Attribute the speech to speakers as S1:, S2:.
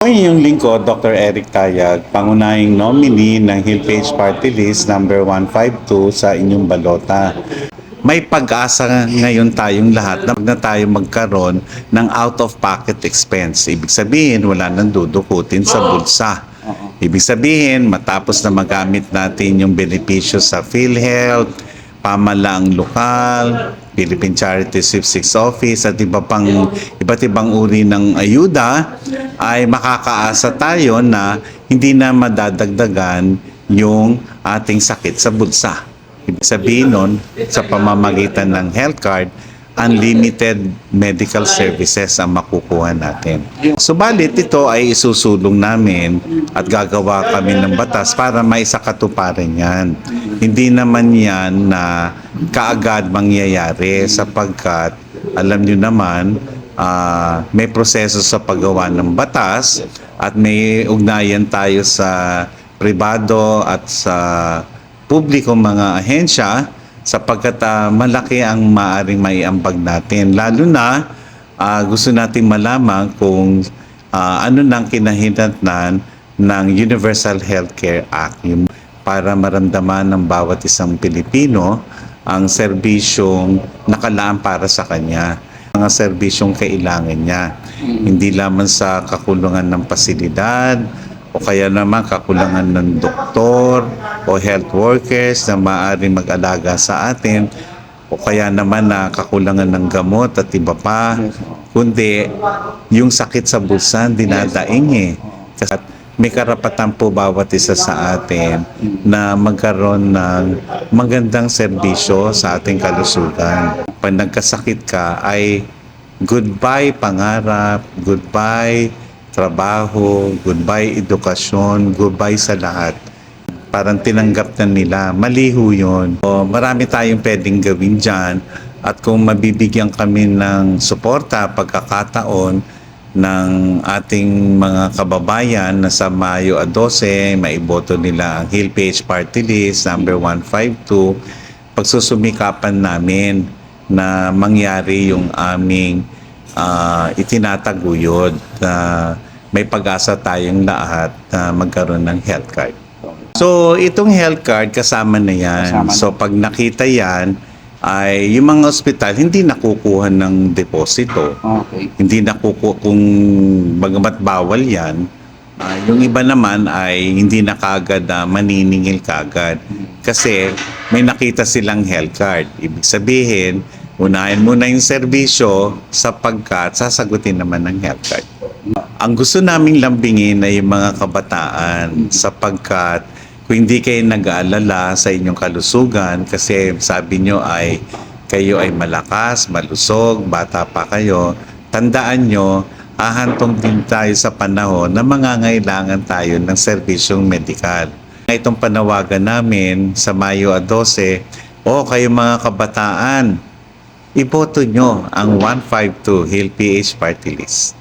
S1: Ang inyong lingkod, Dr. Eric Tayag, pangunahing nominee ng Hillpage Party List number 152 sa inyong balota. May pag-asa ngayon tayong lahat na tayo magkaroon ng out-of-pocket expense. Ibig sabihin, wala nang dudukutin sa bulsa. Ibig sabihin, matapos na magamit natin yung benepisyo sa PhilHealth, pamalaang lokal, Philippine Charity Sweep 6 Office at iba't ibang uri ng ayuda, ay makakaasa tayo na hindi na madadagdagan yung ating sakit sa bulsa. Ibig sabihin nun, sa pamamagitan ng health card, unlimited medical services ang makukuha natin. Subalit ito ay isusulong namin at gagawa kami ng batas para maisakatuparan yan. Hindi naman yan na kaagad mangyayari sapagkat alam nyo naman may proseso sa paggawa ng batas at may ugnayan tayo sa pribado at sa publiko mga ahensya sapagkat malaki ang maaring maiambag natin. Lalo na gusto nating malaman kung ano nang kinahinatnan ng Universal Healthcare Act para maramdaman ng bawat isang Pilipino ang serbisyong nakalaan para sa kanya, mga serbisyong kailangan niya. Hindi lamang sa kakulungan ng pasilidad o kaya naman kakulangan ng doktor o health workers na maaaring mag-alaga sa atin o kaya naman na kakulangan ng gamot at iba pa, kundi yung sakit sa bulsa dinadaing Kasi may karapatan po bawat isa sa atin na magkaroon ng magandang serbisyo sa ating kalusugan. Pag nagkasakit ka ay goodbye pangarap, goodbye trabaho, goodbye edukasyon, goodbye sa lahat. Parang tinanggap na nila. Maliho yun. Marami tayong pwedeng gawin dyan at kung mabibigyan kami ng suporta, pagkakataon ng ating mga kababayan na sa Mayo 12, maiboto nila ang Hillpage Party List number 152, pagsusumikapan namin na mangyari yung aming itinataguyod na may pag-asa tayong lahat na magkaroon ng health card. So, itong health card kasama na yan. So, pag nakita yan, ay yung mga ospital hindi nakukuha ng deposito.
S2: Okay.
S1: Hindi nakukuha kung bagamat bawal yan. Yung iba naman ay hindi na kagad maniningil kagad. Kasi may nakita silang health card. Ibig sabihin, unahin muna yung serbisyo sapagkat sasagutin naman ng health card. Ang gusto naming lambingin ay yung mga kabataan sapagkat kung hindi kayo nag-aalala sa inyong kalusugan kasi sabi nyo ay kayo ay malakas, malusog, bata pa kayo, tandaan nyo, hahantong din tayo sa panahon na mangangailangan tayo ng serbisyong medikal. Itong panawagan namin sa Mayo 12, kayo mga kabataan, iboto nyo ang 152 Hillpage Party List.